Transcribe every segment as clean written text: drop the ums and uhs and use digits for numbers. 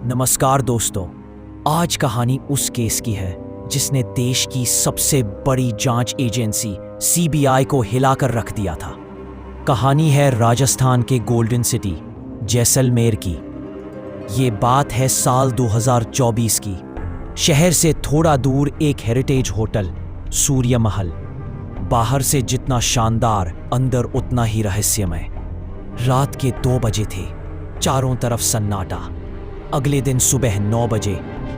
नमस्कार दोस्तों, आज कहानी उस केस की है जिसने देश की सबसे बड़ी जांच एजेंसी सीबीआई को हिलाकर रख दिया था। कहानी है राजस्थान के गोल्डन सिटी जैसलमेर की। ये बात है साल 2024 की। शहर से थोड़ा दूर एक हेरिटेज होटल सूर्य महल, बाहर से जितना शानदार अंदर उतना ही रहस्यमय। रात के 2 बजे थे, चारों तरफ सन्नाटा। अगले दिन सुबह 9 बजे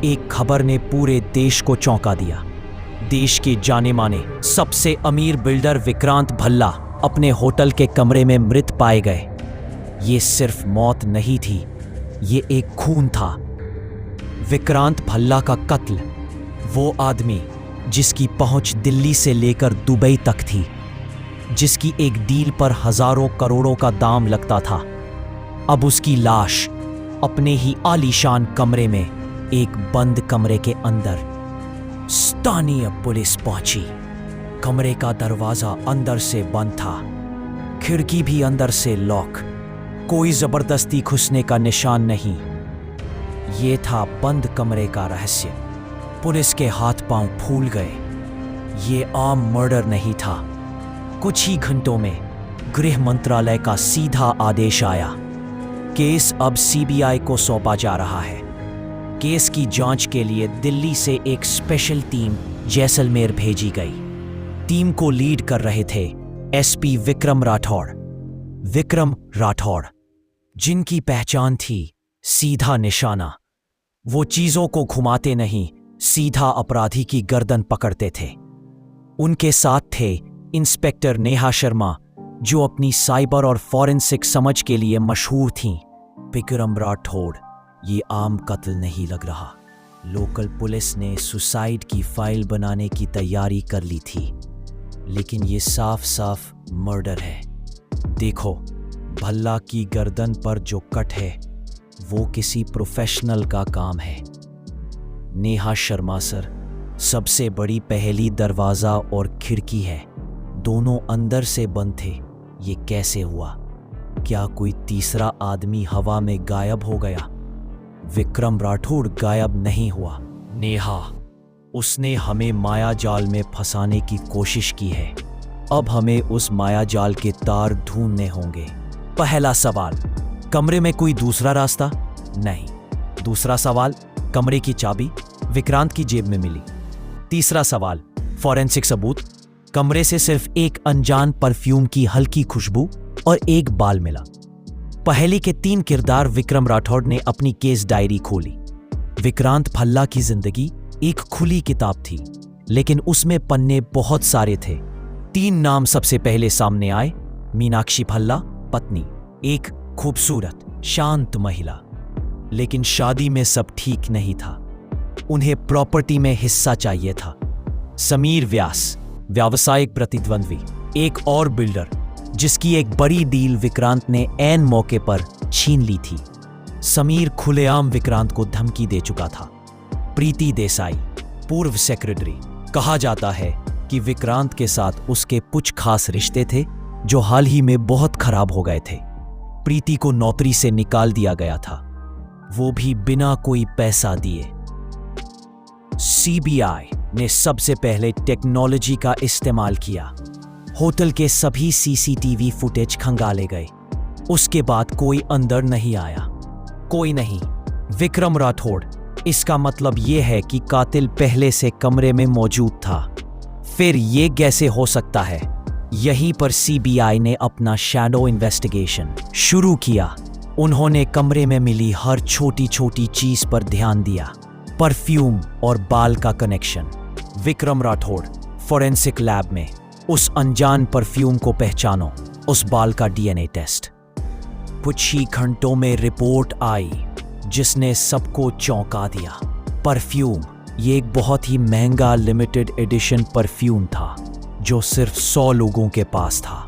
एक खबर ने पूरे देश को चौंका दिया। देश के जाने माने सबसे अमीर बिल्डर विक्रांत भल्ला अपने होटल के कमरे में मृत पाए गए। ये सिर्फ मौत नहीं थी, ये एक खून था। विक्रांत भल्ला का कत्ल, वो आदमी जिसकी पहुंच दिल्ली से लेकर दुबई तक थी, जिसकी एक डील पर हजारों करोड़ों का दाम लगता था, अब उसकी लाश अपने ही आलीशान कमरे में एक बंद कमरे के अंदर। स्थानीय पुलिस पहुंची। कमरे का दरवाजा अंदर से बंद था, खिड़की भी अंदर से लॉक। कोई जबरदस्ती घुसने का निशान नहीं। ये था बंद कमरे का रहस्य। पुलिस के हाथ पांव फूल गए। ये आम मर्डर नहीं था। कुछ ही घंटों में गृह मंत्रालय का सीधा आदेश आया। केस अब सीबीआई को सौंपा जा रहा है। केस की जांच के लिए दिल्ली से एक स्पेशल टीम जैसलमेर भेजी गई। टीम को लीड कर रहे थे एसपी विक्रम राठौड़। विक्रम राठौड़, जिनकी पहचान थी सीधा निशाना। वो चीजों को घुमाते नहीं, सीधा अपराधी की गर्दन पकड़ते थे। उनके साथ थे इंस्पेक्टर नेहा शर्मा, जो अपनी साइबर और फॉरेंसिक समझ के लिए मशहूर थीं। विक्रम राठौड़, ये आम कत्ल नहीं लग रहा। लोकल पुलिस ने सुसाइड की फाइल बनाने की तैयारी कर ली थी, लेकिन ये साफ साफ मर्डर है। देखो, भल्ला की गर्दन पर जो कट है वो किसी प्रोफेशनल का काम है। नेहा शर्मा सर, सबसे बड़ी पहेली दरवाजा और खिड़की है, दोनों अंदर से बंद थे। ये कैसे हुआ? क्या कोई तीसरा आदमी हवा में गायब हो गया? विक्रम राठौड़ गायब नहीं हुआ। नेहा, उसने हमें माया जाल में फंसाने की कोशिश की है। अब हमें उस माया जाल के तार ढूंढने होंगे। पहला सवाल, कमरे में कोई दूसरा रास्ता? नहीं। दूसरा सवाल, कमरे की चाबी विक्रांत की जेब में मिली। तीसरा सवाल, फॉरेंसिक सबूत। कमरे से सिर्फ एक अनजान परफ्यूम की हल्की खुशबू और एक बाल मिला। पहेली के 3 किरदार विक्रम राठौड़ ने अपनी केस डायरी खोली। विक्रांत भल्ला की जिंदगी एक खुली किताब थी, लेकिन उसमें पन्ने बहुत सारे थे। 3 नाम सबसे पहले सामने आए। मीनाक्षी भल्ला, पत्नी, एक खूबसूरत शांत महिला, लेकिन शादी में सब ठीक नहीं था। उन्हें प्रॉपर्टी में हिस्सा चाहिए था। समीर व्यास, व्यावसायिक प्रतिद्वंद्वी, एक और बिल्डर जिसकी एक बड़ी डील विक्रांत ने ऐन मौके पर छीन ली थी। समीर खुलेआम विक्रांत को धमकी दे चुका था। प्रीति देसाई, पूर्व सेक्रेटरी। कहा जाता है कि विक्रांत के साथ उसके कुछ खास रिश्ते थे जो हाल ही में बहुत खराब हो गए थे। प्रीति को नौकरी से निकाल दिया गया था, वो भी बिना कोई पैसा दिए। सीबीआई ने सबसे पहले टेक्नोलॉजी का इस्तेमाल किया। होटल के सभी सीसीटीवी फुटेज खंगाले गए। उसके बाद कोई अंदर नहीं आया। कोई नहीं। विक्रम राठौड़, इसका मतलब यह है कि कातिल पहले से कमरे में मौजूद था। फिर यह कैसे हो सकता है? यहीं पर सीबीआई ने अपना शैडो इन्वेस्टिगेशन शुरू किया। उन्होंने कमरे में मिली हर छोटी छोटी चीज पर ध्यान दिया। परफ्यूम और बाल का connection. Vikram Rathore, forensic lab में उस अनजान परफ्यूम को पहचानो, उस बाल का डीएनए टेस्ट। कुछ ही घंटों में रिपोर्ट आई जिसने सबको चौंका दिया। परफ्यूम, ये एक बहुत ही महंगा लिमिटेड एडिशन परफ्यूम था जो सिर्फ 100 लोगों के पास था।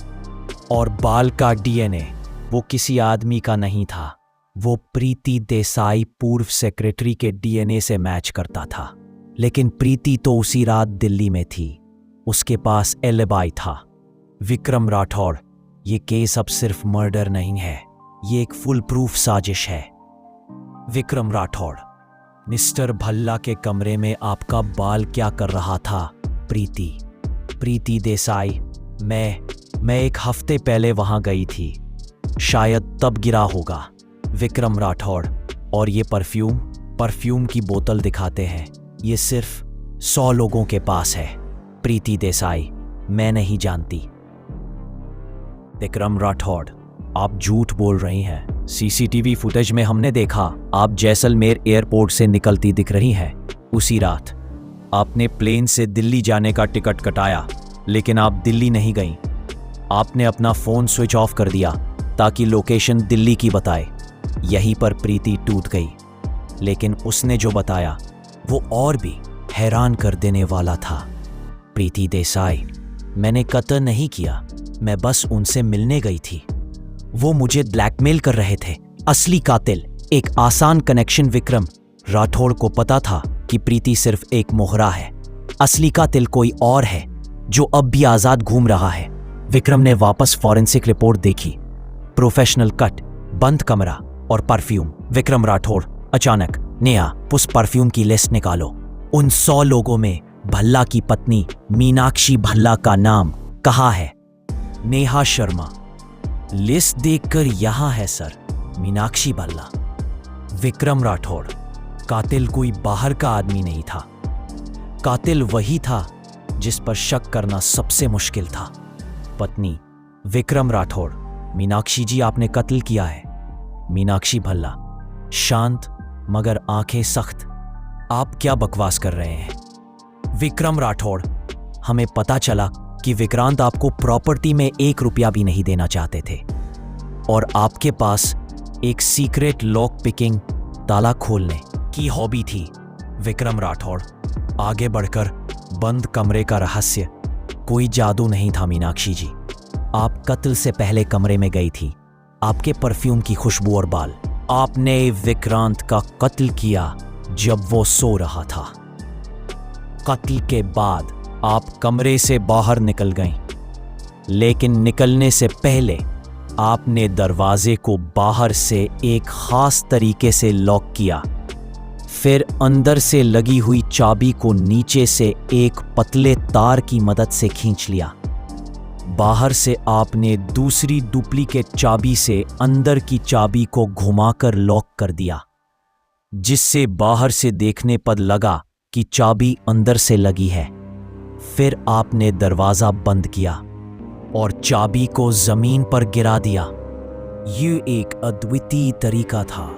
और बाल का डीएनए, वो किसी आदमी का नहीं था, वो प्रीति देसाई, पूर्व सेक्रेटरी के डीएनए से मैच करता था। लेकिन प्रीति तो उसी रात दिल्ली में थी, उसके पास एलिबाई था। विक्रम राठौड़, ये केस अब सिर्फ मर्डर नहीं है, ये एक फुल प्रूफ साजिश है। विक्रम राठौड़। मिस्टर भल्ला के कमरे में आपका बाल क्या कर रहा था? प्रीति देसाई। मैं 1 हफ्ते पहले वहां गई थी, शायद तब गिरा होगा। विक्रम राठौड़। और ये परफ्यूम की बोतल दिखाते हैं, ये सिर्फ 100 लोगों के पास है। प्रीति देसाई। मैं नहीं जानती। विक्रम राठौड़। आप झूठ बोल रही हैं। सीसीटीवी फुटेज में हमने देखा आप जैसलमेर एयरपोर्ट से निकलती दिख रही हैं। उसी रात आपने प्लेन से दिल्ली जाने का टिकट कटाया, लेकिन आप दिल्ली नहीं गईं। आपने अपना फोन स्विच ऑफ कर दिया ताकि लोकेशन दिल्ली की बताए। यहीं पर प्रीति टूट गई, लेकिन उसने जो बताया वो और भी हैरान कर देने वाला था। प्रीति देसाई। मैंने कत्ल नहीं किया, मैं बस उनसे मिलने गई थी। वो मुझे ब्लैकमेल कर रहे थे। असली कातिल एक आसान कनेक्शन। विक्रम राठौड़ को पता था कि प्रीति सिर्फ एक मोहरा है। असली कातिल कोई और है जो अब भी आजाद घूम रहा है। विक्रम ने वापस फॉरेंसिक रिपोर्ट देखी। प्रोफेशनल कट, बंद कमरा और परफ्यूम। विक्रम राठौड़। अचानक, नेहा, उस परफ्यूम की लिस्ट निकालो। उन 100 लोगों में भल्ला की पत्नी मीनाक्षी भल्ला का नाम कहाँ है? नेहा शर्मा। लिस्ट देखकर यहां है सर, मीनाक्षी भल्ला। विक्रम राठौड़। कातिल कोई बाहर का आदमी नहीं था, कातिल वही था जिस पर शक करना सबसे मुश्किल था। पत्नी। विक्रम राठौड़। मीनाक्षी जी आपने कत्ल किया है। मीनाक्षी भल्ला। शांत मगर आंखें सख्त। आप क्या बकवास कर रहे हैं? विक्रम राठौड़। हमें पता चला कि विक्रांत आपको प्रॉपर्टी में 1 रुपया भी नहीं देना चाहते थे और आपके पास एक सीक्रेट लॉक पिकिंग, ताला खोलने की हॉबी थी। विक्रम राठौड़। आगे बढ़कर बंद कमरे का रहस्य। कोई जादू नहीं था मीनाक्षी जी। आप कत्ल से पहले कमरे में गई थी। आपके परफ्यूम की खुशबू और बाल। आपने विक्रांत का कत्ल किया जब वो सो रहा था। कत्ल के बाद आप कमरे से बाहर निकल गईं, लेकिन निकलने से पहले आपने दरवाजे को बाहर से एक खास तरीके से लॉक किया। फिर अंदर से लगी हुई चाबी को नीचे से एक पतले तार की मदद से खींच लिया। बाहर से आपने दूसरी डुप्लीकेट चाबी से अंदर की चाबी को घुमाकर लॉक कर दिया, जिससे बाहर से देखने पर लगा कि चाबी अंदर से लगी है। फिर आपने दरवाजा बंद किया और चाबी को जमीन पर गिरा दिया। ये एक अद्वितीय तरीका था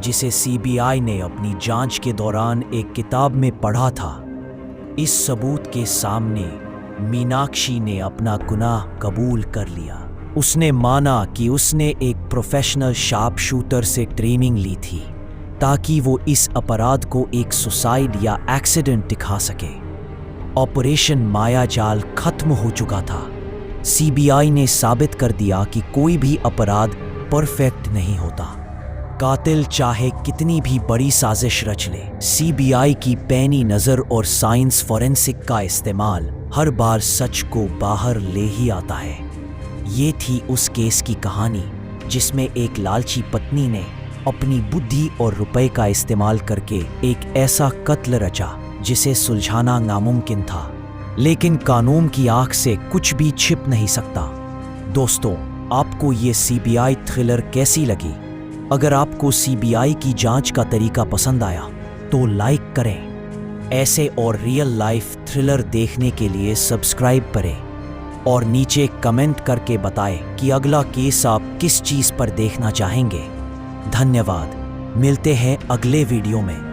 जिसे सीबीआई ने अपनी जांच के दौरान एक किताब में पढ़ा था। इस सबूत के सामने मीनाक्षी ने अपना गुनाह कबूल कर लिया। उसने माना कि उसने एक प्रोफेशनल शार्प शूटर से ट्रेनिंग ली थी ताकि वो इस अपराध को एक सुसाइड या एक्सीडेंट दिखा सके। ऑपरेशन मायाजाल खत्म हो चुका था। सीबीआई ने साबित कर दिया कि कोई भी अपराध परफेक्ट नहीं होता। कातिल चाहे कितनी भी बड़ी साजिश रच ले, सीबीआई की पैनी नजर और साइंस फॉरेंसिक का इस्तेमाल हर बार सच को बाहर ले ही आता है। ये थी उस केस की कहानी जिसमें एक लालची पत्नी ने अपनी बुद्धि और रुपए का इस्तेमाल करके एक ऐसा कत्ल रचा जिसे सुलझाना नामुमकिन था, लेकिन कानून की आंख से कुछ भी छिप नहीं सकता। दोस्तों, आपको ये सीबीआई थ्रिलर कैसी लगी? अगर आपको सीबीआई की जांच का तरीका पसंद आया तो लाइक करें। ऐसे और रियल लाइफ थ्रिलर देखने के लिए सब्सक्राइब करें और नीचे कमेंट करके बताएं कि अगला केस आप किस चीज़ पर देखना चाहेंगे। धन्यवाद। मिलते हैं अगले वीडियो में।